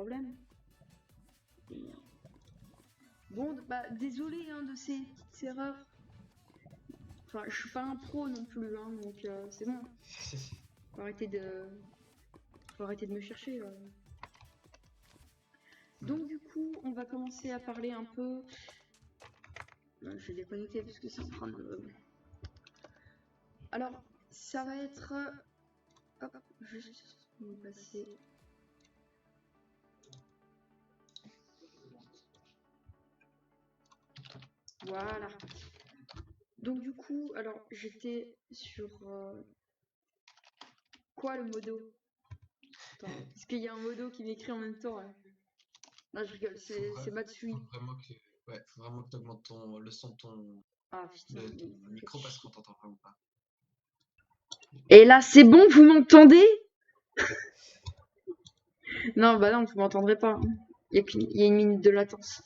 problème. Bon, bah désolé hein, de ces petites erreurs. Enfin, je suis pas un pro non plus, hein, donc c'est bon. Faut arrêter de me chercher. Donc du coup, on va commencer à parler un peu. Je vais déconnecter parce que c'est en train de. Alors, ça va être. Hop, juste on va passer. Voilà. Donc du coup, alors j'étais sur quoi le modo? Attends, parce qu'il y a un modo qui m'écrit en même temps. Là. Non, je rigole, c'est Matsui. Faut vraiment que tu augmentes le son de ton, ton micro parce qu'on t'entend vraiment pas. Et là, c'est bon, vous m'entendez? Non, bah non, vous m'entendrez pas. Il y a une minute de latence.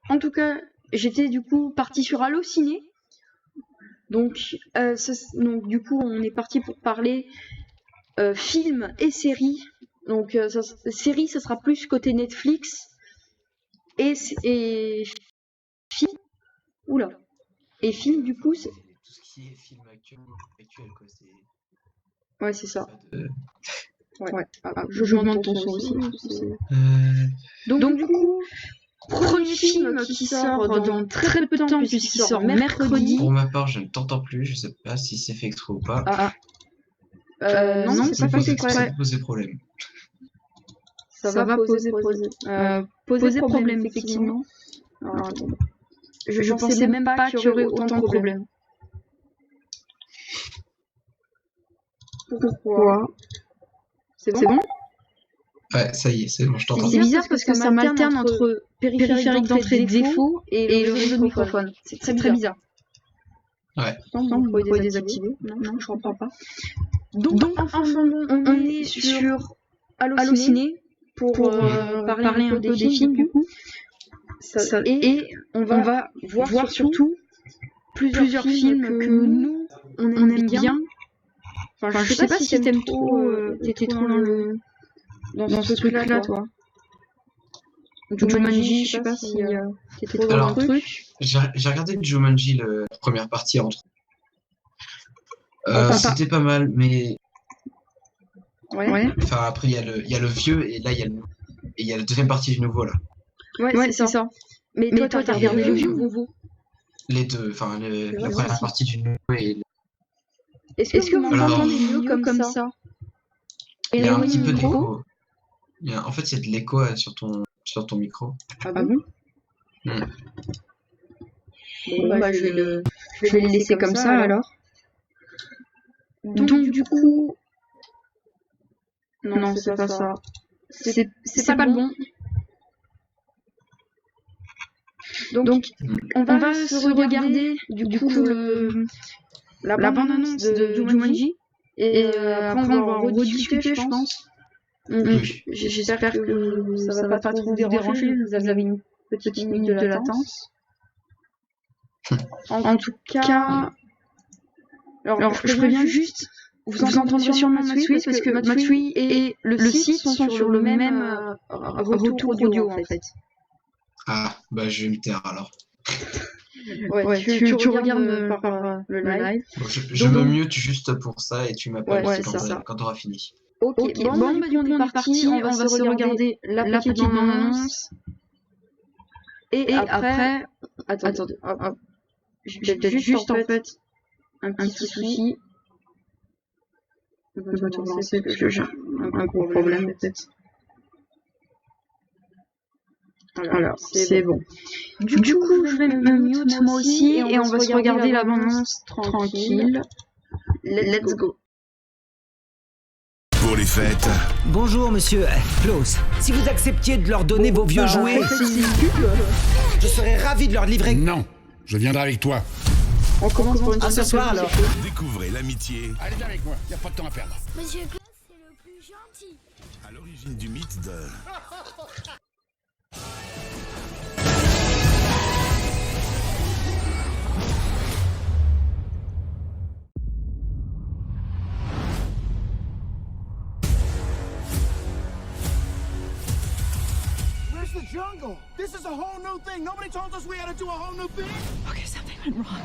En tout cas, j'étais du coup partie sur Allociné. Donc du coup, on est parti pour parler films et séries. Donc, séries, ça sera plus côté Netflix. Et film. Oula. Et film, du coup, c'est. Tout ce qui est film actuel quoi. Ouais, c'est ça. Ouais. Je m'entends ton son aussi. Donc, du coup, premier film qui sort dans très peu de temps, puisqu'il sort mercredi. Pour ma part, je ne t'entends plus. Je sais pas si c'est fait exprès ou pas. Non, c'est pas fait exprès. Ça peut poser problème. Ça va poser problème, effectivement. Alors, je pensais même pas qu'il y aurait autant de problèmes. Pourquoi? C'est bon? Ouais, ça y est, c'est bon, je t'entends. C'est bizarre parce que ça m'alterne entre périphérique d'entrée défaut et le réseau de microphone. C'est très bizarre. Ouais. Pourtant, vous pouvez désactiver. Non, je comprends pas. Donc enfin, on est sur Allociné pour parler un peu des films, du coup. Et on va voir surtout plusieurs films que nous, on aime bien. Enfin, je sais pas si t'aimes trop, t'es trop dans ce truc-là, toi. Jumanji, je sais pas si t'étais trop dans le truc. J'ai regardé Jumanji, la première partie entre. C'était pas mal, mais. Ouais. Enfin, après, il y a le vieux, et là, il y a la deuxième partie du nouveau, là. Ouais, c'est ça. Mais toi, t'as regardé le vieux ou le nouveau? Les deux, enfin, la première partie du nouveau et. Est-ce que vous m'entendez mieux comme ça? Il y a un petit peu d'écho. En fait, il y a de l'écho sur ton micro. Ah bon? Bon, bah, je vais le laisser comme ça alors. Donc du coup. Non, c'est pas ça. C'est pas le bon. Donc on va se regarder du coup la bande-annonce de Jumanji. Et après on va en rediscuter, je pense. J'espère que ça va pas trop vous déranger. Vous avez une petite minute de latence. En tout cas, alors je préviens juste, vous entendrez sûrement Matsui parce que Matsui et le site sont sur le même retour audio en fait. Ah, bah je vais me taire alors. Ouais, tu regardes par le live. Bon, je me mute juste pour ça et tu m'appelles quand tu auras fini. Ok, bon, bah, du coup on est parti, on va se regarder la petite bande-annonce. Et après, attendez, j'ai peut-être juste en fait un petit souci. Je vais te lancer parce que j'ai un gros problème peut-être. Alors, c'est bon. Du coup, je vais me mute moi aussi et on va se regarder la bande-annonce tranquille. Let's go. Pour les fêtes. Bonjour, monsieur Klaus. Si vous acceptiez de leur donner vos vieux jouets, je serais ravi de leur livrer. Non, je viendrai avec toi. On commence pour une ce soir alors. Découvrez l'amitié. Allez, viens avec moi, y a pas de temps à perdre. Monsieur Klaus, c'est le plus gentil. À l'origine du mythe de... Where's the jungle? This is a whole new thing. Nobody told us we had to do a whole new thing. Okay, something went wrong.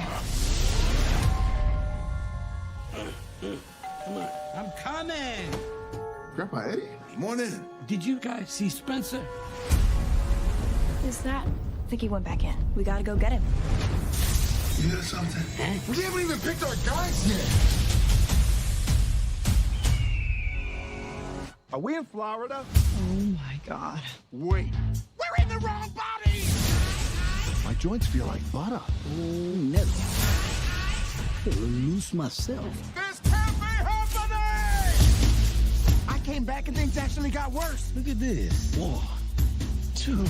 I'm coming! Grandpa Eddie, morning. Did you guys see Spencer? Who's that? I think he went back in. We gotta go get him. You hear something? We haven't even picked our guys yet. Are we in Florida? Oh my god. Wait. We're in the wrong body! My joints feel like butter. Oh, no. I'll lose myself. This can't be happening! I came back and things actually got worse. Look at this. 1, 2,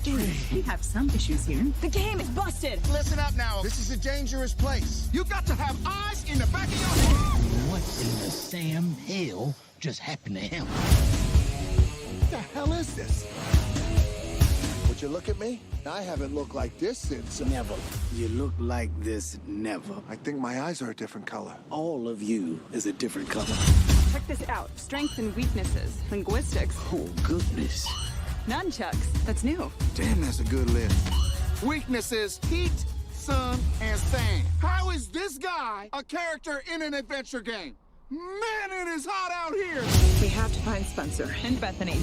3. We have some issues here. The game is busted! Listen up now. This is a dangerous place. You got to have eyes in the back of your head. What in the Sam hell just happened to him? What the hell is this? Would you look at me? I haven't looked like this since never. You look like this never. I think my eyes are a different color. All of you is a different color. Check this out. Strengths and weaknesses. Linguistics. Oh, goodness. Nunchucks. That's new. Damn, that's a good list. Weaknesses, heat, sun, and sand. How is this guy a character in an adventure game? Man, it is hot out here! We have to find Spencer and Bethany.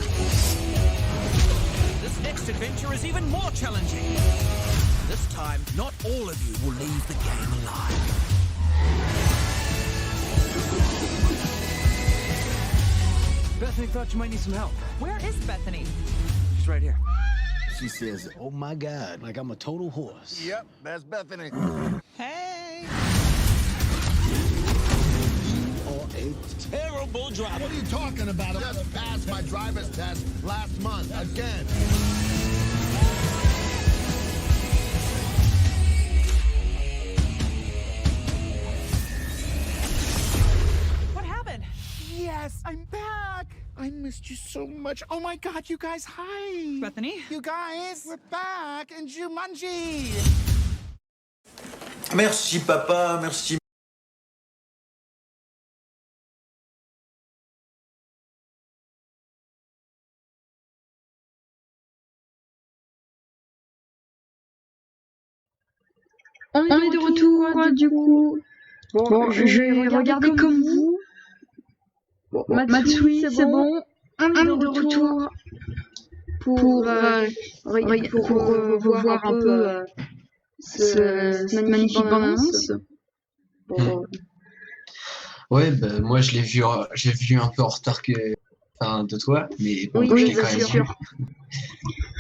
This next adventure is even more challenging. This time, not all of you will leave the game alive. Bethany thought you might need some help. Where is Bethany? She's right here. She says, oh my God, like I'm a total horse. Yep, that's Bethany. Hey! A terrible driver. What are you talking about? I just passed my driver's test last month again. What happened? Yes, I'm back! I missed you so much. Oh my God, you guys, hi! Bethany? You guys, we're back in Jumanji! Merci papa, merci. On est de retour, du coup. Bon, je vais regarder comme vous. Bon, Matsui, c'est bon. On est de retour pour voir un peu cette magnifique bande-annonce. Bon. Ouais, bah, moi j'ai vu un peu en retard de toi, mais bon, je l'ai quand même vu.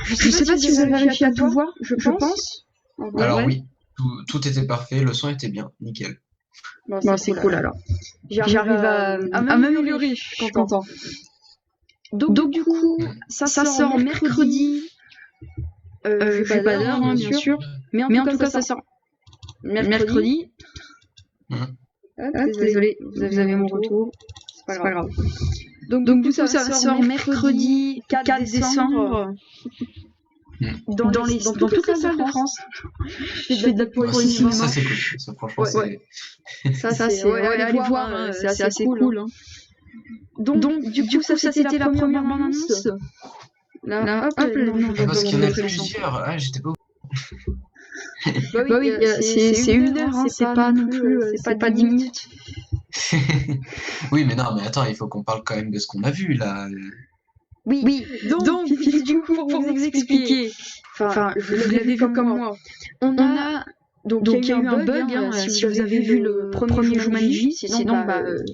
Je sais pas si vous avez réussi à tout voir, je pense. Alors oui, tout était parfait, le son était bien, nickel. Bon, c'est cool alors. J'arrive à m'améliorer, je suis content. Donc du coup, ça sort mercredi. Je fais pas d'heure, bien sûr. Mais en tout cas, ça sort mercredi. Désolé, vous avez mon retour. C'est pas grave. Donc du coup, ça sort mercredi 4 décembre. Dans toutes les salles de France. Je fais de la publicité. Ça c'est cool. Ça, franchement, allez voir, c'est assez cool. Donc du coup, ça c'était la première bande-annonce. Là, hop, parce qu'il y en a plusieurs. Ah, j'étais pas. Bah oui, c'est 1 heure, c'est pas non plus, c'est pas 10 minutes. Oui, mais non, mais attends, il faut qu'on parle quand même de ce qu'on a vu là. Oui, donc du coup, pour vous expliquer, enfin, vous l'avez vu comme moi, on a, donc il y a eu un bug, si vous avez vu le premier Jumanji, sinon,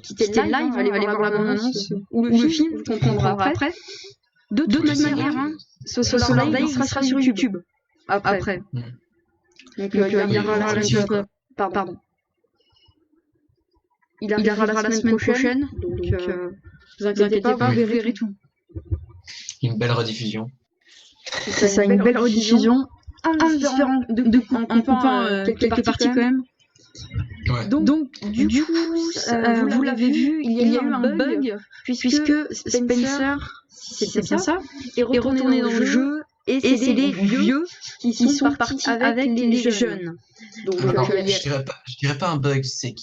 quittez le live, allez voir la bande-annonce ou le film, vous comprendrez après. De toute manière, ce live, il sera sur YouTube, après. Donc il y aura la semaine, pardon. Il arrivera la semaine prochaine, donc vous inquiétez pas, vous verrez tout. Une belle rediffusion. C'est ça, une belle rediffusion. Indifférent en coupant quelques parties quand même. Ouais. Donc du coup, vous l'avez vu, il y a eu un bug, puisque Spencer, c'est bien ça, est retourné dans le jeu, et c'est les vieux qui sont partis avec les jeunes. Donc, je dirais pas un bug, c'est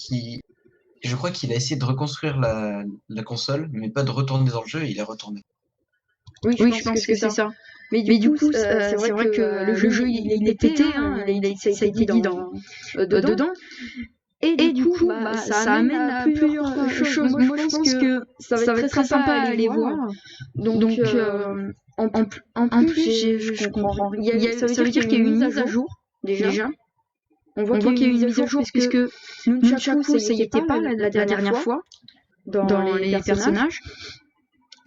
je crois qu'il a essayé de reconstruire la console, mais pas de retourner dans le jeu, et il est retourné. Oui, je pense que c'est ça. Mais du coup, c'est vrai que le jeu, il est pété, hein, ça a été dit dedans. Et du coup, ça amène à plusieurs choses. Moi, je pense que ça va être très sympa à aller voir. Donc en plus, je comprends. Ça veut dire qu'il y a une mise à jour, déjà. On voit qu'il y a une mise à jour, puisque Nunchaku, ça y était pas la dernière fois dans les personnages.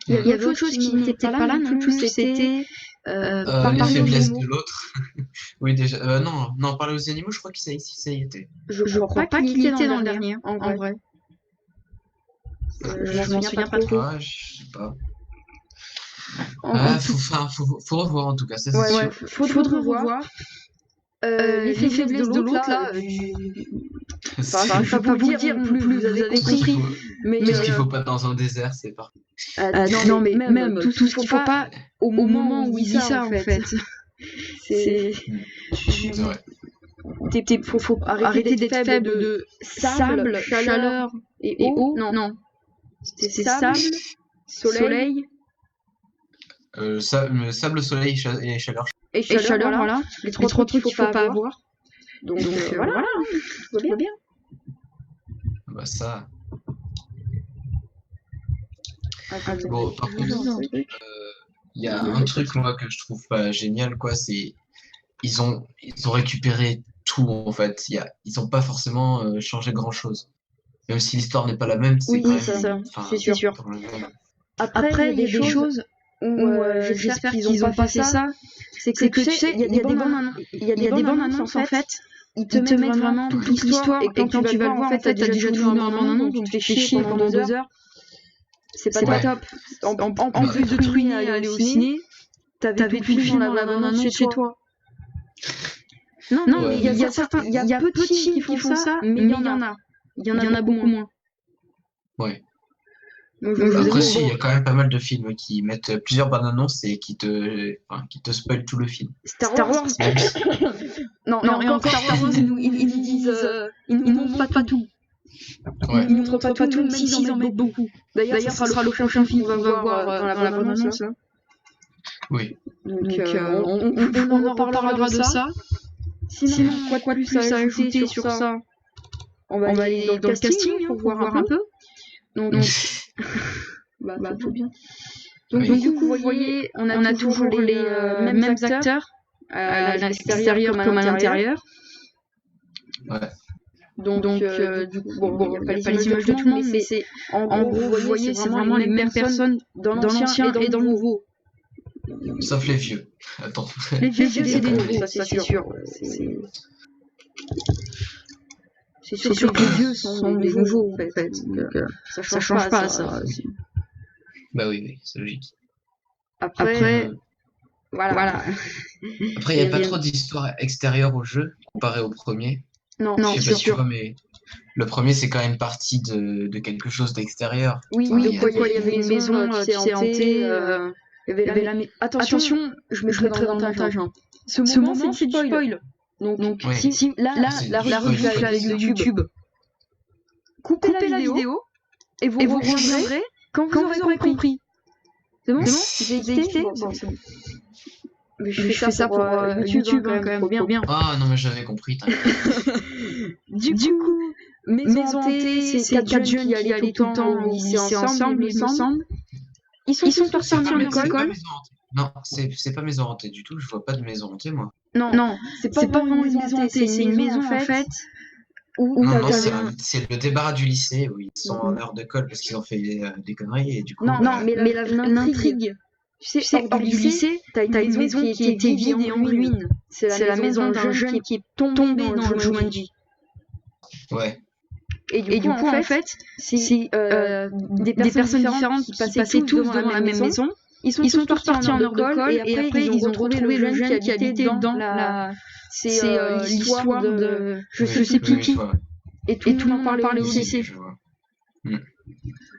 Il y avait autre chose qui n'était pas là non plus, c'était les faiblesses de l'autre. Oui, déjà. Non, parler aux animaux, je crois que ça y était. Je crois pas qu'il était dans le dernier, en vrai. Je m'en souviens pas trop. Ah, je sais pas. Faut revoir en tout cas, ça c'est sûr. Faudrait revoir. Les faiblesses de l'autre là. Je peux pas vous dire plus, vous avez compris. Mais tout ce qu'il faut pas dans un désert, c'est parfait. Non, mais même tout ce qu'il faut pas au moment où il dit ça en fait. C'est vrai. Faut arrêter d'être faible de sable, chaleur et eau. Non. C'est sable, soleil. Sable, soleil et chaleur. Et chaleur, voilà. Les trois trucs qu'il faut pas avoir. Donc voilà, tout va bien. Bah ça. Bon, par contre, il y a un truc moi que je trouve pas génial, quoi, c'est ils ont récupéré tout en fait. Ils ont pas forcément changé grand chose. Même si l'histoire n'est pas la même, c'est quand même. C'est sûr. Après, il y a des choses où j'espère qu'ils ont pas fait ça. C'est que tu sais, il y a des bandes annonces en fait. Ils te mettent vraiment toute l'histoire et quand tu vas le voir en fait t'as déjà tout dans la bande annonce, donc tu te fais chier pendant 2 heures. C'est pas top. En plus de truiner à aller au ciné, t'avais tout le film dans la bande annonce chez toi. Non, il y a peu de films qui font ça, mais il y en a. Il y en a beaucoup moins. Ouais. Après, si, il y a quand même pas mal de films qui mettent plusieurs bandes annonces et qui te spoilent tout le film. Star Wars. Non, et encore Star Wars, ils nous montrent pas tout. Ouais. Ils nous montrent pas tout, même s'ils en mettent beaucoup. D'ailleurs, ça sera le prochain film qu'on va voir dans la bande annonce. Oui. Donc, on en reparlera de ça. Sinon, quoi de plus à ajouter sur ça? On va aller dans le casting pour voir un peu. Donc tout bien. Donc du coup, vous voyez, on a toujours les mêmes acteurs à l'extérieur comme à l'intérieur. Ouais. Donc du coup, bon, il n'y a pas les images de tout le monde, mais c'est en gros, vous voyez, c'est vraiment les mêmes personnes dans l'ancien et dans le nouveau. Sauf les vieux. Attends. Les vieux, c'est des nouveaux, ça c'est sûr. C'est sûr que les vieux sont des nouveaux en fait. Donc, ça change pas ça. Bah oui, c'est logique. Après, voilà. Après, il n'y a pas trop d'histoire extérieure au jeu comparé au premier. Non, je sais pas si tu vois, mais le premier c'est quand même partie de quelque chose d'extérieur. Oui, il y avait une maison qui s'est hantée. Attention, je mettrai dans le montage. Ce moment, c'est du spoil. Donc si la revue avec le YouTube, coupez la vidéo et vous reviendrez quand vous aurez compris. C'est bon? J'ai hésité. Mais je fais ça pour YouTube quand même, bien. Ah non mais j'avais compris. Du coup, Maison hantée, c'est 4 jeunes qui allaient tout le temps au lycée ensemble, il me semble. Ils sont partis en école. Non, c'est pas maison hantée du tout, je vois pas de maison hantée moi. Non, c'est pas vraiment une maison hantée, c'est une maison en fait où non, c'est le débarras du lycée où ils sont en heure de colle parce qu'ils ont fait des conneries et du coup. Non, mais l'intrigue. Tu sais, hors du lycée, t'as une maison qui était vide et en ruine. C'est la maison d'un jeune qui est tombé dans le Jumanji. Ouais. Et du coup, en fait, c'est des personnes différentes qui passaient tous devant la même maison. Ils sont tous partis en heure de colle et après ils ont retrouvé le jeune qui habitait dans la... C'est l'histoire de... Je sais plus qui. Et tout le monde en parlait au lycée.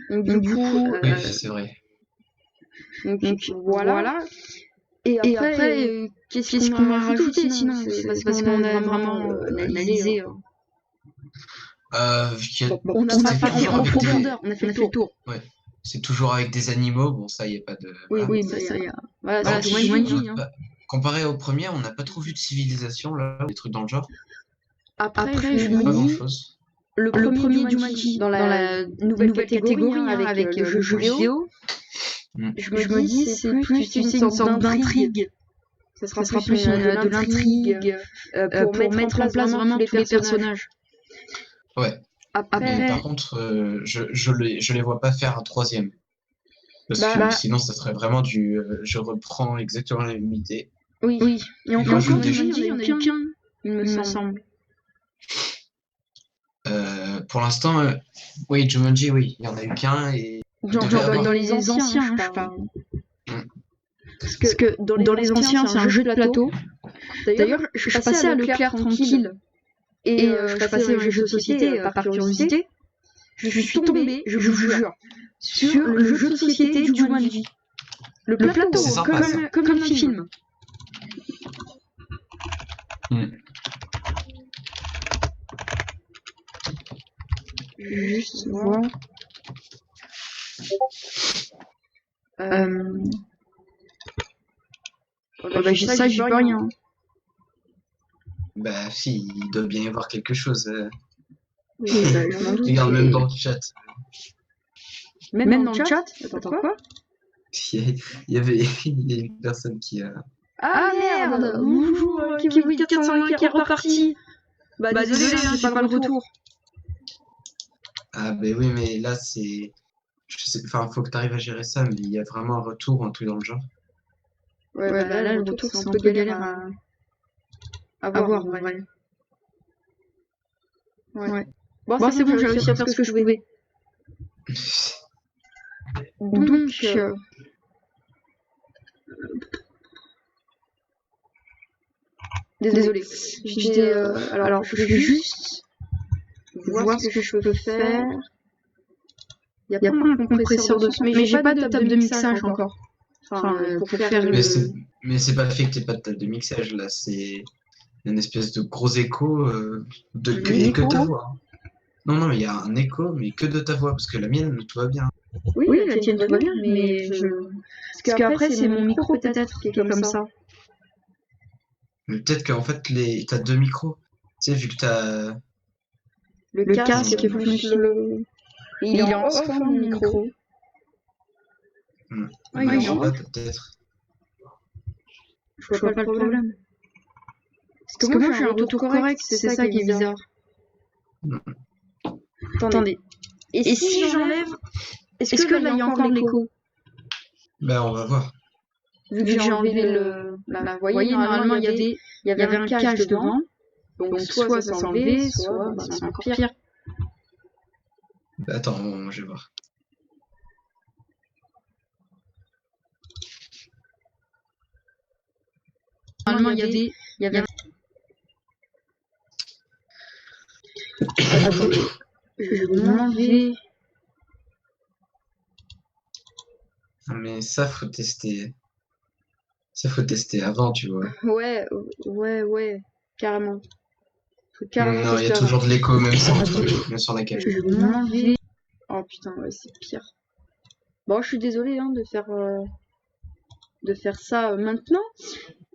Donc du coup... Oui, c'est vrai. Donc voilà. Et après, qu'est-ce qu'on va rajouter sinon? Parce qu'on a vraiment analysé... On a fait en profondeur, on a fait le tour. Ouais. c'est toujours avec des animaux. Bon, ça, il n'y a pas de. Oui, voilà. oui, ça y a. Voilà, Par c'est contre, Jumanji. Hein. comparé au premier, on n'a pas trop vu de civilisation, là, des trucs dans le genre. Après, je Pas me dis, grand-chose. le premier Jumanji, dans la nouvelle catégorie, hein, avec le jeu vidéo, je me dis, c'est plus une sorte d'intrigue. Ça sera plus de l'intrigue pour mettre en place vraiment tous les personnages. Ouais. Mais par contre, je les vois pas faire un troisième. Parce que sinon, ça serait vraiment du. Je reprends exactement la même idée. Oui. Et encore, Jumanji, il y en a eu qu'un, il me semble. Pour l'instant, oui, Jumanji, oui, il y en a eu qu'un. Et... Genre dans les anciens, je parle. Parce que dans les anciens, c'est un jeu de plateau. D'ailleurs, je suis passée à Leclerc tranquille. Et je suis passée au jeu de société par curiosité. Je suis tombée, je vous jure, sur le jeu de société du Jumanji. Le plateau, sympa, comme un film. Juste voir. Ça, j'y peux rien. Bah si, il doit bien y avoir quelque chose. Oui, bah, regarde même dans le chat. Même dans le chat. Attends, quoi? Il y a une personne qui a... Ah merde! Bonjour, Kiwi 401 qui est reparti. Bah désolé, j'ai pas le retour. Ah bah oui, mais là c'est... Je sais, enfin, faut que tu arrives à gérer ça, mais il y a vraiment un retour, un truc dans le genre. Ouais, là le retour, c'est un peu galère à voir, en vrai. Ouais. Bon, c'est bon, j'ai réussi à faire ce que je pouvais. Donc... Désolée. Alors, je vais juste voir ce que je peux faire. Il y a pas un compresseur de son, mais j'ai pas de table de mixage encore. Enfin, pour faire mais c'est pas fait que t'aies pas de table de mixage, là, c'est une espèce de gros écho que ta voix. Non, il y a un écho, mais que de ta voix, parce que la mienne, tout va bien. Oui, la tienne, tout va bien, mais parce qu'après, c'est mon micro peut-être qui est comme ça. Mais peut-être qu'en fait, t'as deux micros. Tu sais, vu que t'as... Le casque, il faut que je me file... Il est en off, mon micro. Ouais, il est en off, peut-être. Je vois pas le problème. Parce que moi, j'ai un retour correct, c'est ça qui est bizarre. Attendez. Et si j'enlève... Est-ce que là, il y a encore l'écho? Ben, on va voir. Vu que j'ai enlevé vous voyez, normalement, il y avait un cage devant. Donc, soit ça s'est enlevé, soit c'est encore pire. Bah, attends, je vais voir. Normalement, il y avait je vais m'enlever. Mais ça, faut tester. Ça, faut tester avant, tu vois. Ouais, carrément. Non, il y a toujours de l'écho, même sur la cage. Je vais m'enlever. Oh putain, ouais, c'est pire. Bon, je suis désolée de faire ça maintenant.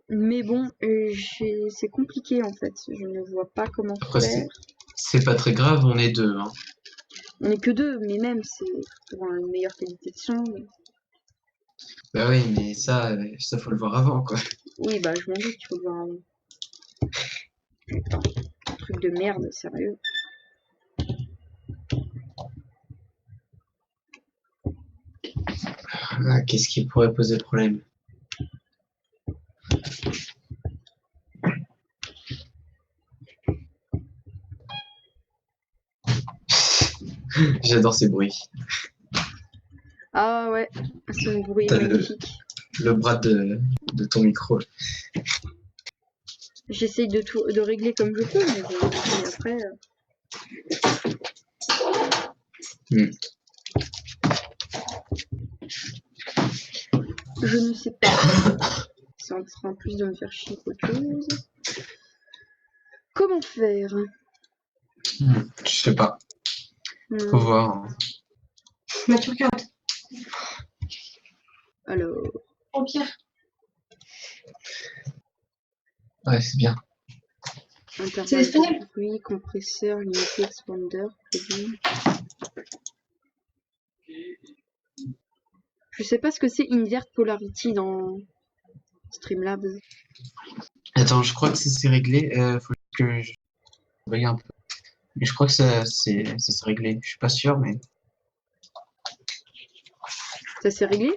Mais bon, c'est compliqué en fait. Je ne vois pas comment faire. C'est pas très grave, on est deux. Hein. On est que deux, mais même c'est pour une meilleure qualité de son. Bah oui, mais ça faut le voir avant, quoi. Oui, bah je m'en doute qu'il faut le voir avant. Putain, truc de merde, sérieux. Ah, qu'est-ce qui pourrait poser problème? J'adore ces bruits. Ah ouais, ce bruit est magnifique. Le bras de ton micro. J'essaye de régler comme je peux, mais après... Je ne sais pas. C'est en train plus de me faire chier qu'autre chose. Comment faire? Je sais pas. Faut voir. Mais tu regardes. Alors. Au pire. Ouais, c'est bien. C'est disponible. Oui, compresseur, limité, expander, plugin. Je sais pas ce que c'est Invert Polarity dans Streamlabs. Attends, je crois que ça s'est réglé. Faut que je regarde un peu. Mais je crois que ça s'est réglé. Je suis pas sûr, mais. Ça s'est réglé?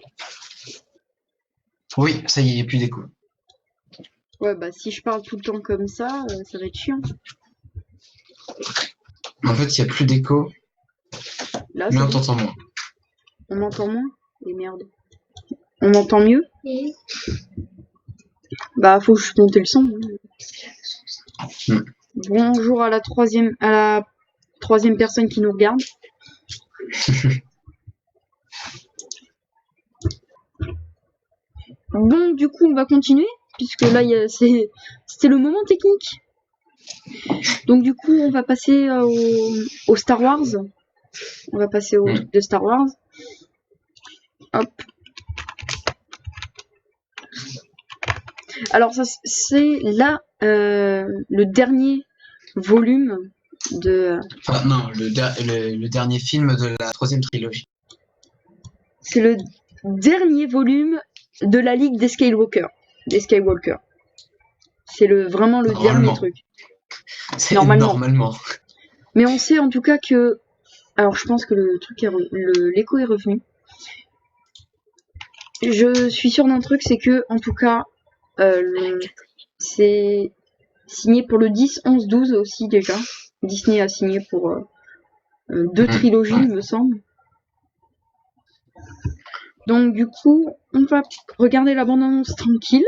Oui, ça y est, il n'y a plus d'écho. Ouais, bah si je parle tout le temps comme ça va être chiant. En fait, il n'y a plus d'écho. Là, Mais on bon. t'entend moins. On m'entend moins? Et merde. On m'entend mieux? Oui. Bah, faut que je monte le son. Hmm. Bonjour à la troisième personne qui nous regarde. Bon, du coup, on va continuer, puisque là, c'était le moment technique. Donc, du coup, on va passer au Star Wars. On va passer au truc de Star Wars. Hop. Alors, ça, c'est là le dernier volume de... Enfin, non, le dernier film de la 3e trilogie. C'est le dernier volume de la Ligue des Skywalker. C'est vraiment le dernier truc. C'est normalement. Mais on sait en tout cas que... Alors, je pense que l'écho est revenu. Je suis sûre d'un truc, c'est que, en tout cas, c'est signé pour le 10, 11, 12 aussi déjà. Disney a signé pour 2 trilogies, il me semble. Donc du coup, on va regarder la bande-annonce tranquille.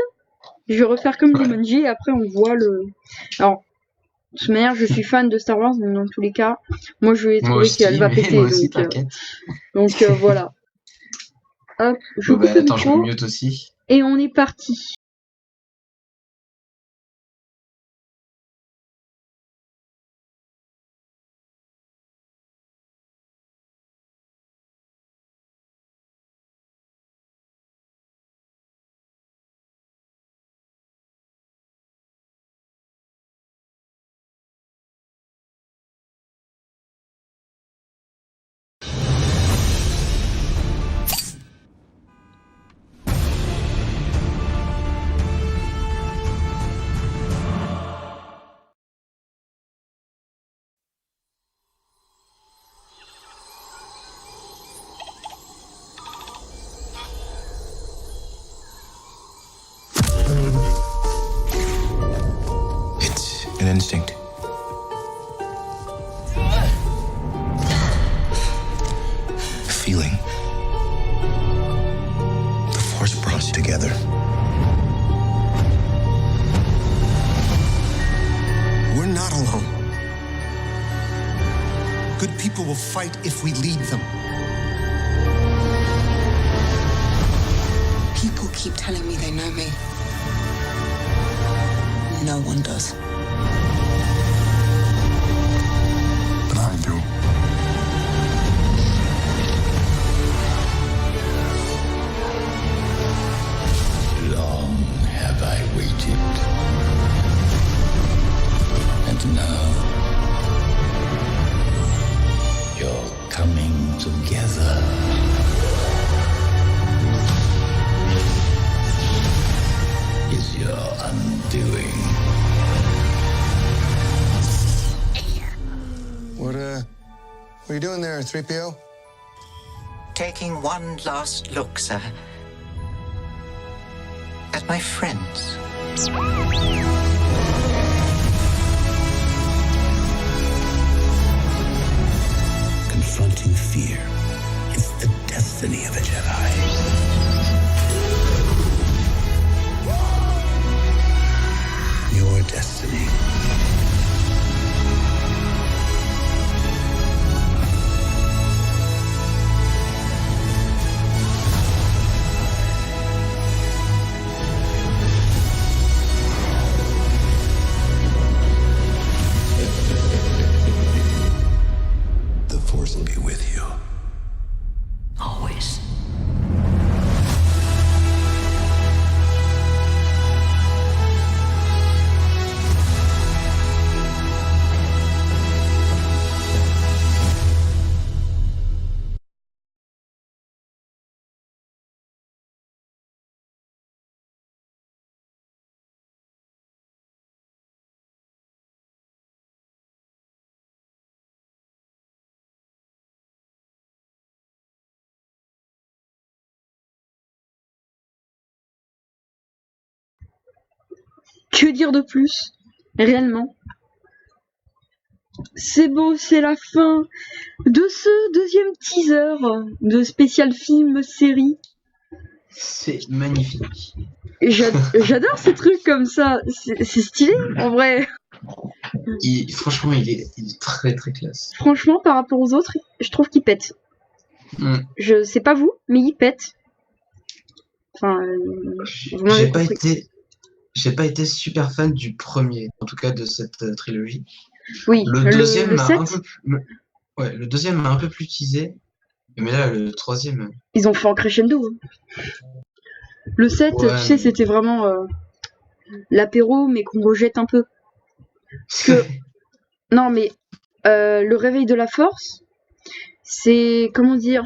Je vais refaire comme Jumanji et après on voit le... Alors, de toute manière, je suis fan de Star Wars, donc dans tous les cas, moi je vais trouver qu'elle va péter. Donc voilà. Hop, je coupe le attends, je micro, me mute aussi. et on est parti. An instinct. A feeling. The Force brought us together. We're not alone. Good people will fight if we lead them. People keep telling me they know me. No one does. But I do. Long have I waited. And now you're coming together. Is your undoing. What are you doing there, 3PO? Taking one last look, sir. At my friends. Confronting fear is the destiny of a Jedi. Your destiny. The Force will be with you. Always. Que dire de plus? Réellement. C'est bon, c'est la fin de ce deuxième teaser de spécial film série. C'est magnifique. J'adore ces trucs comme ça. C'est stylé, en vrai. Franchement, il est très très classe. Franchement, par rapport aux autres, je trouve qu'il pète. Je sais pas vous, mais il pète. Enfin, j'ai pas été super fan du premier, en tout cas de cette trilogie. Oui, le deuxième le m'a un peu plus teasé, mais là le troisième. Ils ont fait en crescendo. Le 7, tu sais, c'était vraiment l'apéro, mais qu'on rejette un peu. Non, mais le réveil de la force, c'est comment dire,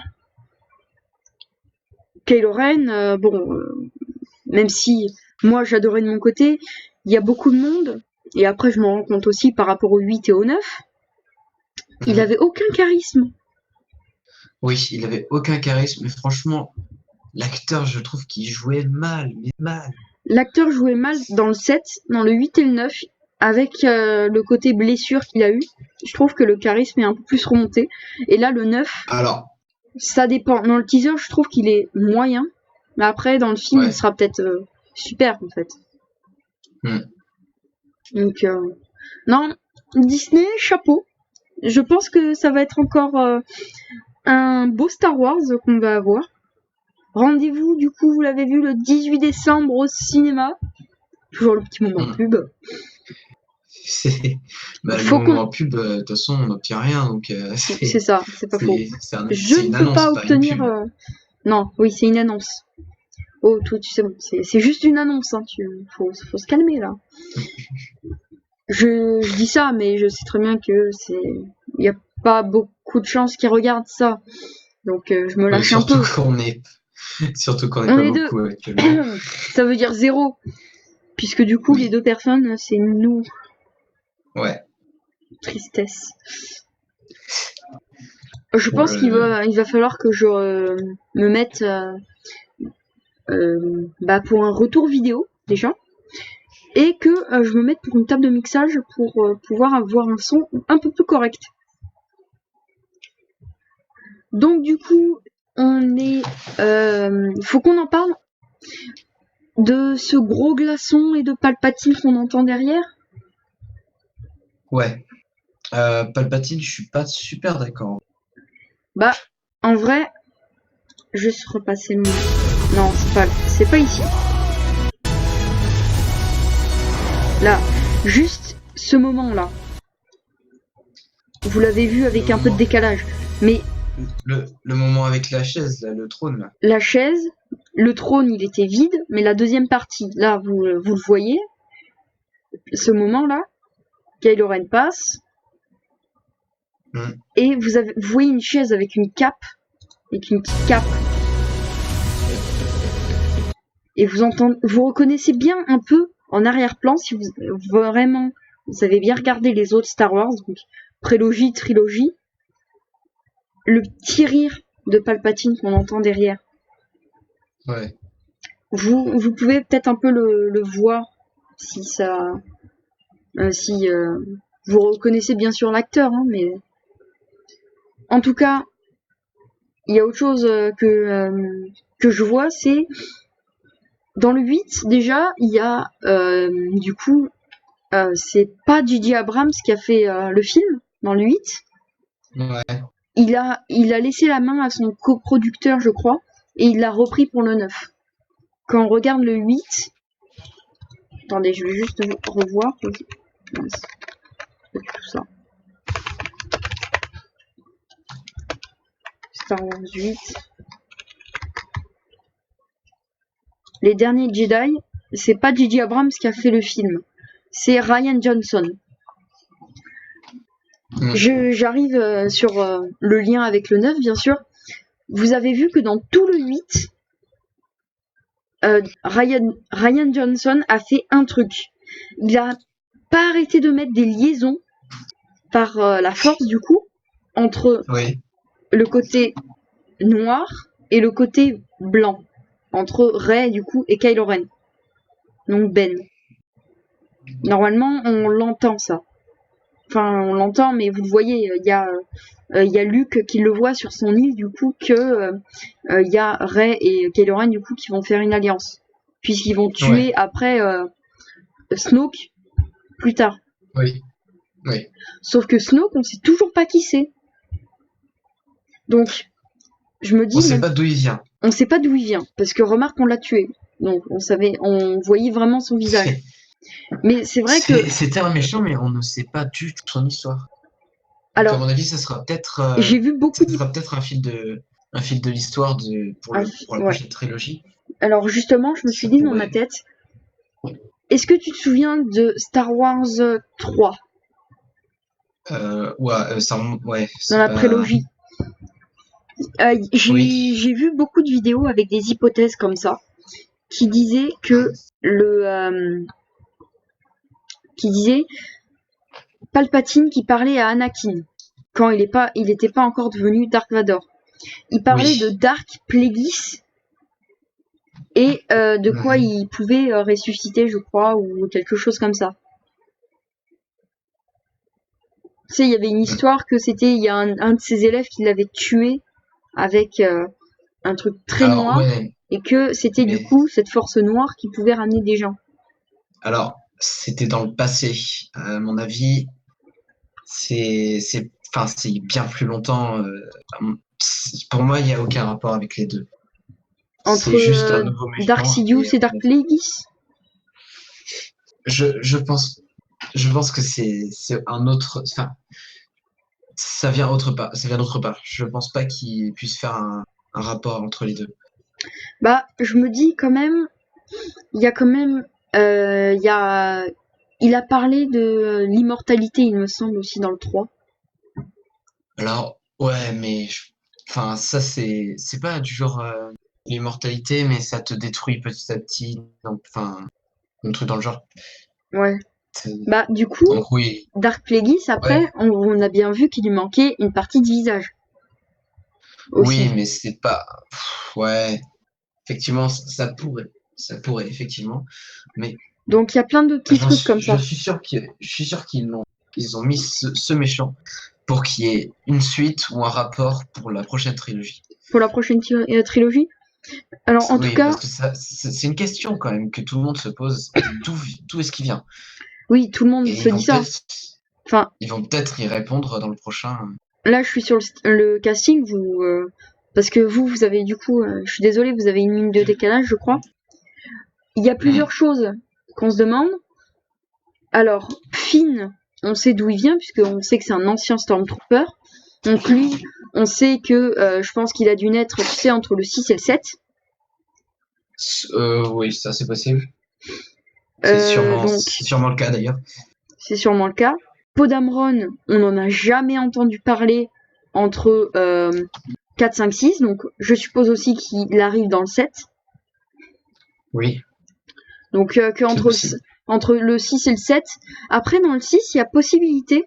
Kylo Ren, même si moi j'adorais de mon côté, il y a beaucoup de monde. Et après, je me rends compte aussi par rapport au 8 et au 9, il avait aucun charisme. Oui, il avait aucun charisme, mais franchement, l'acteur, je trouve qu'il jouait mal, mais mal. L'acteur jouait mal dans le 7, dans le 8 et le 9, avec le côté blessure qu'il a eu. Je trouve que le charisme est un peu plus remonté. Et là, le 9, alors, ça dépend. Dans le teaser, je trouve qu'il est moyen, mais après, dans le film, il sera peut-être super, en fait. Donc, non, Disney, chapeau. Je pense que ça va être encore un beau Star Wars qu'on va avoir. Rendez-vous, du coup, vous l'avez vu, le 18 décembre au cinéma. Toujours le petit moment pub. Le moment pub, de toute façon, on n'obtient rien. Donc, c'est ça, c'est pas faux. Je ne peux pas obtenir... Non, oui, c'est une annonce. Oh, tout, tu sais, bon, c'est juste une annonce, hein, faut se calmer là. Je dis ça, mais je sais très bien que il n'y a pas beaucoup de chances qu'ils regardent ça. Donc je me lâche un peu. Surtout qu'on est pas beaucoup actuellement. Ça veut dire 0. Puisque du coup, les 2 personnes, c'est nous. Ouais. Tristesse. Je pense qu'il va falloir que je me mette pour un retour vidéo déjà, et que je me mette pour une table de mixage pour pouvoir avoir un son un peu plus correct. Donc du coup, faut qu'on en parle de ce gros glaçon et de Palpatine qu'on entend derrière. Ouais. Palpatine, je suis pas super d'accord. En vrai, je vais repasser le mot. Non, c'est pas ici. Là, juste ce moment-là. Vous l'avez vu avec un peu de décalage. Mais le moment avec la chaise, là, le trône, là. La chaise, le trône, il était vide, mais la deuxième partie, là, vous le voyez. Ce moment-là, Kylo Ren passe. Et vous voyez une chaise avec une cape, avec une petite cape. Et vous reconnaissez bien un peu en arrière-plan, si vous avez bien regardé les autres Star Wars, donc prélogie, trilogie, le petit rire de Palpatine qu'on entend derrière. Ouais. Vous pouvez peut-être un peu le voir, si ça, vous reconnaissez bien sûr l'acteur, hein, mais en tout cas, il y a autre chose que je vois, c'est dans le 8, déjà, il y a, du coup, c'est pas J.J. Abrams qui a fait le film, dans le 8. Ouais. Il a laissé la main à son coproducteur, je crois, et il l'a repris pour le 9. Quand on regarde le 8... Attendez, je vais juste revoir. Mince. Tout ça. Star Wars 8... Les derniers Jedi, c'est pas J.J. Abrams qui a fait le film, c'est Rian Johnson. J'arrive sur le lien avec le 9, bien sûr. Vous avez vu que dans tout le 8, Rian Johnson a fait un truc. Il a pas arrêté de mettre des liaisons par la force, du coup, entre le côté noir et le côté blanc. Entre Rey, du coup, et Kylo Ren. Donc Ben. Normalement, on l'entend ça. Enfin, on l'entend, mais vous le voyez, il y a Luke qui le voit sur son île, du coup, que il y a Rey et Kylo Ren, du coup, qui vont faire une alliance. Puisqu'ils vont tuer après Snoke plus tard. Oui. Sauf que Snoke, on sait toujours pas qui c'est. Donc, je me dis... On sait pas d'où il vient. On sait pas d'où il vient, parce que remarque, on l'a tué. Donc, on voyait vraiment son visage. Mais c'est vrai que... C'était un méchant, mais on ne sait pas du tout son histoire. Alors, à mon avis, ça sera peut-être... j'ai vu beaucoup... Ça sera peut-être un fil de l'histoire pour la prochaine trilogie. Alors justement, je me suis dit dans ma tête, est-ce que tu te souviens de Star Wars 3 dans la prélogie. J'ai vu beaucoup de vidéos avec des hypothèses comme ça, qui disaient que Palpatine qui parlait à Anakin quand il était pas encore devenu Dark Vador. Il parlait de Dark Plagueis et de quoi il pouvait ressusciter, je crois, ou quelque chose comme ça. Tu sais, il y avait une histoire que il y a un de ses élèves qui l'avait tué avec un truc très noir, et que c'était du coup cette force noire qui pouvait ramener des gens. Alors, c'était dans le passé. À mon avis, c'est bien plus longtemps. Pour moi, il n'y a aucun rapport avec les deux. Entre juste un nouveau méchant Dark Sidious et Dark Plagueis. Je pense que c'est un autre. Enfin, ça vient d'autre part. Je pense pas qu'il puisse faire un rapport entre les deux. Bah, je me dis quand même, il a parlé de l'immortalité, il me semble, aussi dans le 3. Alors, ouais, mais ça c'est pas du genre l'immortalité, mais ça te détruit petit à petit, donc un truc dans le genre. Ouais. Bah, du coup, donc, oui. Dark Plagueis, après, on a bien vu qu'il lui manquait une partie du visage. Aussi. Oui, mais c'est pas... Ouais, effectivement, ça pourrait, effectivement, mais... Donc, il y a plein de petits trucs comme ça. Je suis sûr qu'ils ont mis ce méchant pour qu'il y ait une suite ou un rapport pour la prochaine trilogie. Pour la prochaine trilogie ? Alors, en tout cas... parce que c'est une question, quand même, que tout le monde se pose. D'où est-ce qu'il vient ? Oui, tout le monde se dit ça. Ils vont peut-être y répondre dans le prochain... Là, je suis sur le casting, parce que vous avez du coup, je suis désolée, vous avez une ligne de décalage, je crois. Il y a plusieurs choses qu'on se demande. Alors, Finn, on sait d'où il vient, puisqu'on sait que c'est un ancien Stormtrooper. Donc lui, on sait que je pense qu'il a dû naître, tu sais, entre le 6 et le 7. Oui, ça c'est possible. C'est sûrement le cas d'ailleurs. C'est sûrement le cas. Poe Dameron, on n'en a jamais entendu parler entre 4, 5, 6, donc je suppose aussi qu'il arrive dans le 7. Oui. Donc entre le 6 et le 7. Après, dans le 6, il y a possibilité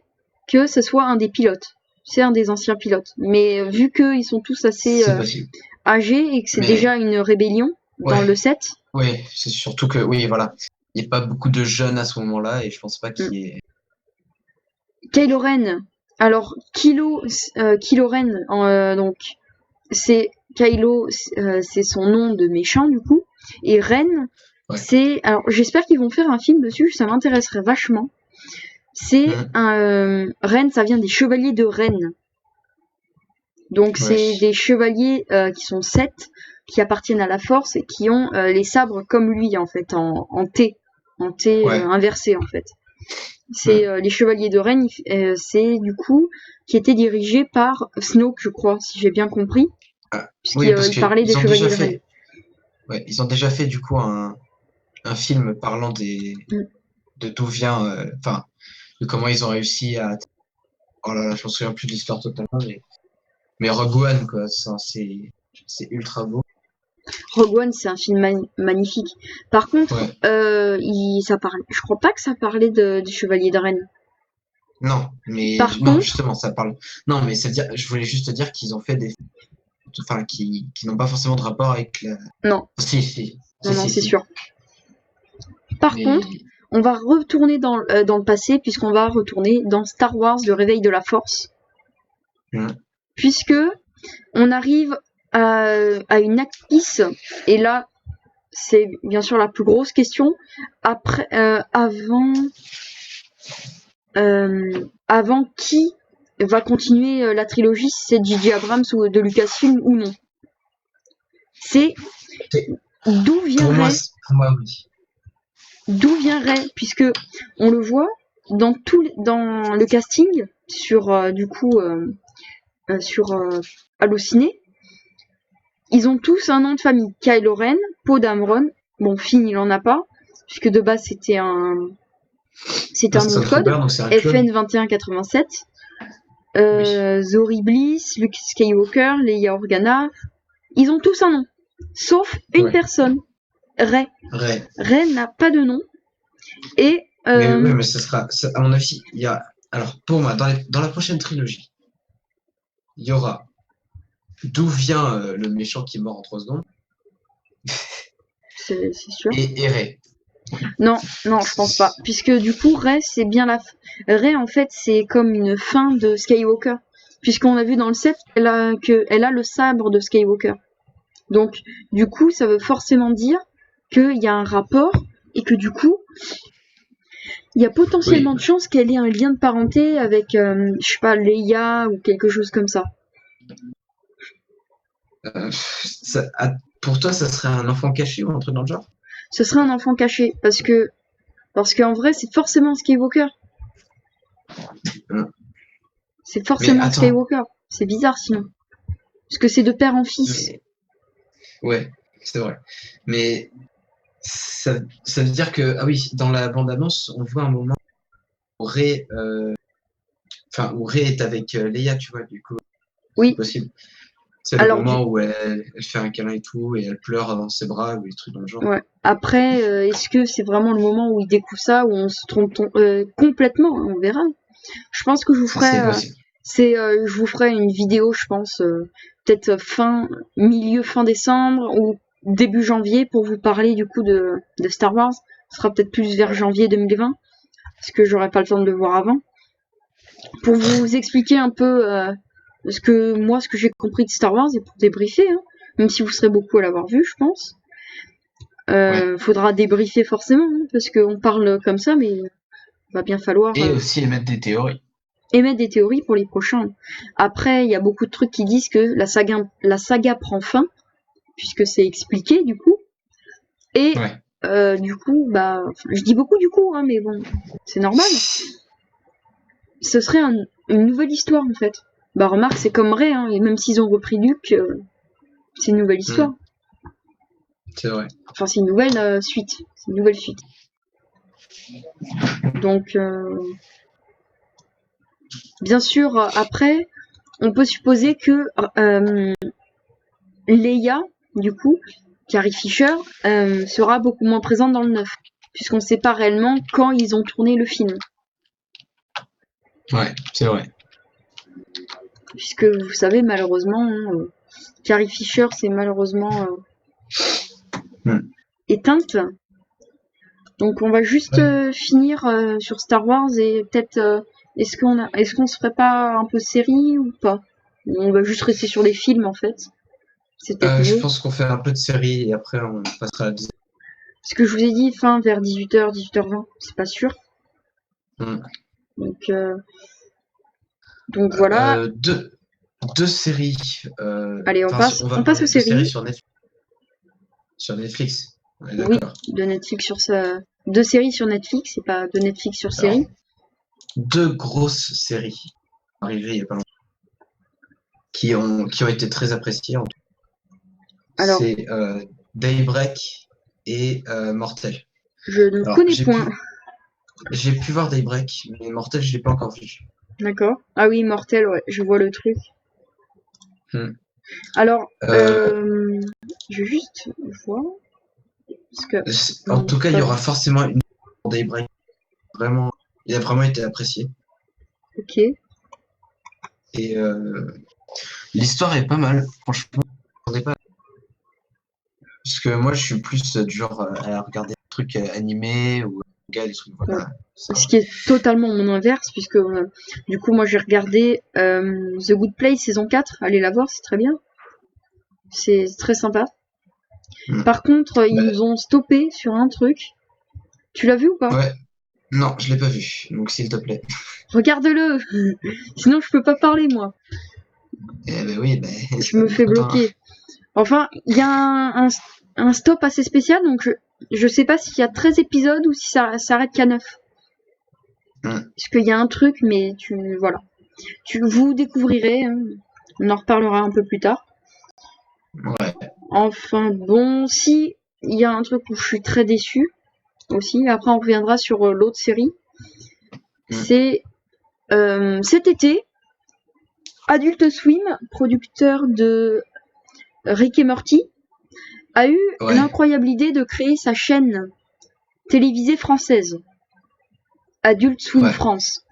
que ce soit un des pilotes. C'est un des anciens pilotes. Mais vu qu'ils sont tous assez âgés et que c'est déjà une rébellion dans le 7. Oui, c'est surtout que, voilà. Il n'y a pas beaucoup de jeunes à ce moment-là et je pense pas qu'il y ait... Kylo Ren. Alors, Kylo Ren, donc, c'est Kylo, c'est son nom de méchant, du coup. Et Ren, c'est... Alors, j'espère qu'ils vont faire un film dessus, ça m'intéresserait vachement. C'est un... Ren, ça vient des chevaliers de Ren. Donc, c'est des chevaliers qui sont 7, qui appartiennent à la Force et qui ont les sabres comme lui, en fait, en T. En T inversé, en fait. C'est les chevaliers de Ren, c'est du coup qui était dirigé par Snoke, je crois, si j'ai bien compris. Puisqu'il parlait des chevaliers de Ren. Ouais, ils ont déjà fait du coup un film parlant de d'où vient, de comment ils ont réussi à... Oh là là, je me souviens plus de l'histoire totalement, mais Rogue One, quoi, c'est ultra beau. Rogue One, c'est un film magnifique. Par contre, je crois pas que ça parlait des chevaliers de Ren. Non, mais justement, ça parle. Non, mais c'est-à-dire, je voulais juste te dire qu'ils ont fait des, qui n'ont pas forcément de rapport avec la. Non. Si. Non, c'est sûr. Par contre, on va retourner dans le passé, puisqu'on va retourner dans Star Wars, le réveil de la Force. Puisque on arrive à une actrice, et là, c'est bien sûr la plus grosse question. Après, avant qui va continuer la trilogie, si c'est J.J. Abrams ou de Lucasfilm ou non. C'est d'où viendrait puisque on le voit dans le casting sur Allociné, ils ont tous un nom de famille. Kylo Ren, Poe Dameron, bon Finn il en a pas puisque de base c'était un nom de code, FN 2187. Zori Bliss, Luke Skywalker, Leia Organa, ils ont tous un nom, sauf une personne, Rey. Rey n'a pas de nom. Et mais ça sera, à mon avis, il y a. Alors pour moi, dans la prochaine trilogie, il y aura d'où vient le méchant qui est mort en 3 secondes. C'est sûr. Et Rey. Non, je pense pas. Puisque du coup, Rey, c'est bien Rey, en fait, c'est comme une fin de Skywalker. Puisqu'on a vu dans le set qu'elle a le sabre de Skywalker. Donc, du coup, ça veut forcément dire qu'il y a un rapport et que du coup, il y a potentiellement de chances qu'elle ait un lien de parenté avec, je sais pas, Leia ou quelque chose comme ça. Pour toi, ça serait un enfant caché ou un truc dans le genre? Ce serait un enfant caché parce qu'en vrai c'est forcément Skywalker. C'est forcément Skywalker. C'est bizarre sinon. Parce que c'est de père en fils. Ouais, c'est vrai. Mais ça veut dire que dans la bande-annonce, on voit un moment où Rey est avec Leia, tu vois, du coup. Oui. C'est possible. C'est le moment où elle fait un câlin et tout, et elle pleure dans ses bras, ou des trucs dans le genre. Ouais. Après, est-ce que c'est vraiment le moment où il découvre ça, où on se trompe complètement? On verra. Je pense que je vous ferai, je vous ferai une vidéo, je pense, peut-être fin décembre ou début janvier, pour vous parler du coup de Star Wars. Ce sera peut-être plus vers janvier 2020, parce que j'aurai pas le temps de le voir avant. Pour vous expliquer un peu ce que j'ai compris de Star Wars et pour débriefer, hein, même si vous serez beaucoup à l'avoir vu, je pense. Faudra débriefer forcément, hein, parce qu'on parle comme ça, mais il va bien falloir... Et aussi émettre des théories. Émettre des théories pour les prochains. Après, il y a beaucoup de trucs qui disent que la saga prend fin, puisque c'est expliqué, du coup. Et du coup, je dis beaucoup du coup, hein, mais bon, c'est normal. Ce serait une nouvelle histoire, en fait. Remarque, c'est comme Rey, hein, et même s'ils ont repris Luke, c'est une nouvelle histoire. C'est vrai. Enfin, c'est une nouvelle suite. C'est une nouvelle suite. Donc, bien sûr, après, on peut supposer que Leia, du coup, Carrie Fisher, sera beaucoup moins présente dans le 9, puisqu'on ne sait pas réellement quand ils ont tourné le film. Ouais, c'est vrai. Puisque vous savez, malheureusement, Carrie Fisher s'est malheureusement éteinte. Donc on va juste finir sur Star Wars et peut-être est-ce qu'on se ferait pas un peu série ou pas? On va juste rester sur les films en fait. Je pense qu'on fait un peu de série et après on passera à la deuxième. Parce que je vous ai dit fin vers 18h, 18h20, c'est pas sûr. Donc voilà. Deux séries. Allez, on passe aux séries. Sur Netflix. Oui, de Netflix sur ça. 2 séries sur Netflix, et pas de Netflix sur série. 2 grosses séries arrivées il y a pas longtemps, qui ont été très appréciées. Alors, c'est Daybreak et Mortel. Je ne connais point. J'ai pu voir Daybreak, mais Mortel je l'ai pas encore vu. D'accord. Ah oui, Mortel, ouais, je vois le truc. Alors, je vais juste voir. En tout cas, il y aura forcément une Daybreak. Vraiment, il a vraiment été apprécié. Ok. Et l'histoire est pas mal, franchement. Pas... Parce que moi, je suis plus du genre à regarder des trucs animés ou les trucs, voilà. Ce qui est totalement mon inverse, puisque du coup, moi j'ai regardé The Good Place saison 4. Allez la voir, c'est très bien. C'est très sympa. Par contre, ils nous ont stoppé sur un truc. Tu l'as vu ou pas? Ouais. Non, je l'ai pas vu, donc s'il te plaît. Regarde-le. Sinon, je peux pas parler, moi. Eh ben oui, je me fais bloquer. Enfin, il y a un stop assez spécial, donc je sais pas s'il y a 13 épisodes ou si ça s'arrête qu'à 9. Parce qu'il y a un truc, mais voilà. Vous découvrirez, hein. On en reparlera un peu plus tard. Ouais. Enfin, bon, si il y a un truc où je suis très déçue aussi, après on reviendra sur l'autre série. C'est cet été, Adult Swim, producteur de Rick et Morty, a eu l'incroyable idée de créer sa chaîne télévisée française, Adult Swim France.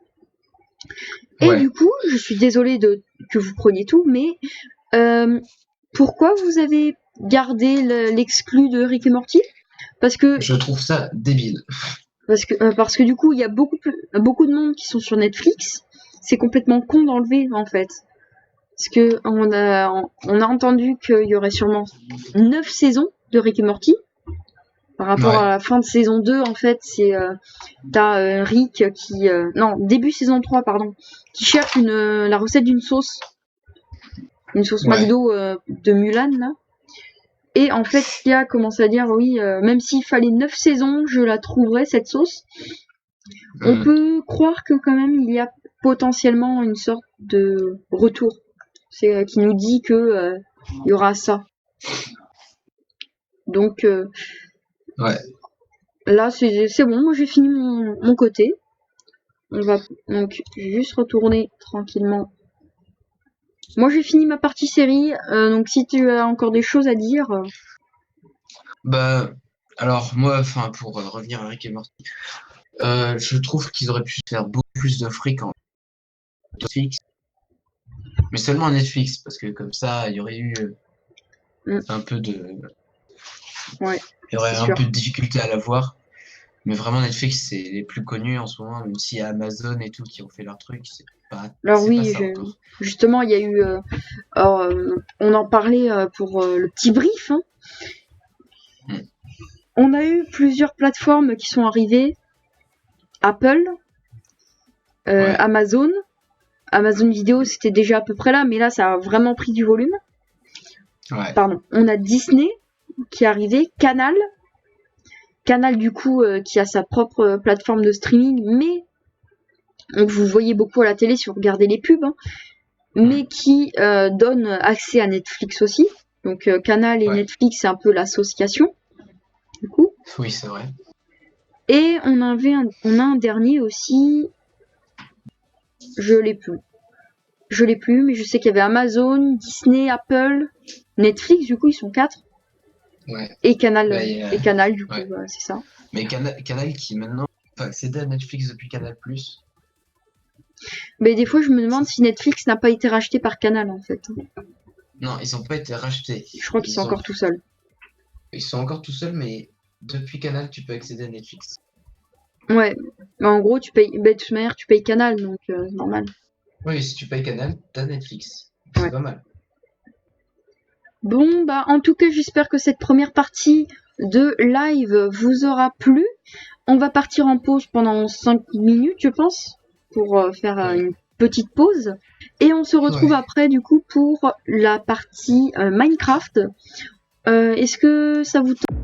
Et du coup, je suis désolée que vous preniez tout, mais pourquoi vous avez gardé l'exclu de Rick et Morty? Parce que je trouve ça débile. Parce que du coup, il y a beaucoup de monde qui sont sur Netflix. C'est complètement con d'enlever, en fait. Parce que on a entendu qu'il y aurait sûrement 9 saisons de Rick et Morty. Par rapport à la fin de saison 2, en fait, t'as Rick qui... non, début saison 3, pardon. Qui cherche la recette d'une sauce. Une sauce McDo de Mulan, là. Et en fait, il a commencé à dire, oui, même s'il fallait 9 saisons, je la trouverais, cette sauce. On peut croire que quand même, il y a potentiellement une sorte de retour. C'est qui nous dit que il y aura ça. Donc, là, c'est bon, moi j'ai fini mon côté. On va donc juste retourner tranquillement. Moi j'ai fini ma partie série, donc si tu as encore des choses à dire. Bah, alors moi, enfin pour revenir à Rick et Morty, je trouve qu'ils auraient pu faire beaucoup plus de fric en Netflix, mais seulement en Netflix, parce que comme ça, il y aurait eu un peu de, il y aurait un peu de difficulté à la voir. Mais vraiment Netflix, c'est les plus connus en ce moment, même s'il y a Amazon et tout qui ont fait leur truc, c'est pas. Alors oui, justement, il y a eu, on en parlait pour le petit brief. Hein. On a eu plusieurs plateformes qui sont arrivées. Apple, Amazon Vidéo, c'était déjà à peu près là, mais là, ça a vraiment pris du volume. Pardon. On a Disney qui est arrivé, Canal du coup qui a sa propre plateforme de streaming, mais vous voyez beaucoup à la télé si vous regardez les pubs, hein, mais qui donne accès à Netflix aussi. Donc Canal et Netflix, c'est un peu l'association du coup. Oui, c'est vrai. Et on a un dernier aussi, je l'ai plus, mais je sais qu'il y avait Amazon, Disney, Apple, Netflix, du coup ils sont 4. Et Canal, du coup, c'est ça. Mais Canal qui maintenant peut accéder à Netflix depuis Canal+. Mais des fois, je me demande si Netflix n'a pas été racheté par Canal, en fait. Non, ils n'ont pas été rachetés. Je crois qu'ils sont encore tout seuls. Ils sont encore tout seuls, mais depuis Canal, tu peux accéder à Netflix. Ouais, mais en gros, tu payes, de toute manière, tu payes Canal, donc normal. Oui, si tu payes Canal, t'as Netflix. C'est pas mal. Bon, bah, en tout cas, j'espère que cette première partie de live vous aura plu. On va partir en pause pendant 5 minutes, je pense, pour faire une petite pause. Et on se retrouve après, du coup, pour la partie Minecraft. Est-ce que ça vous tente ?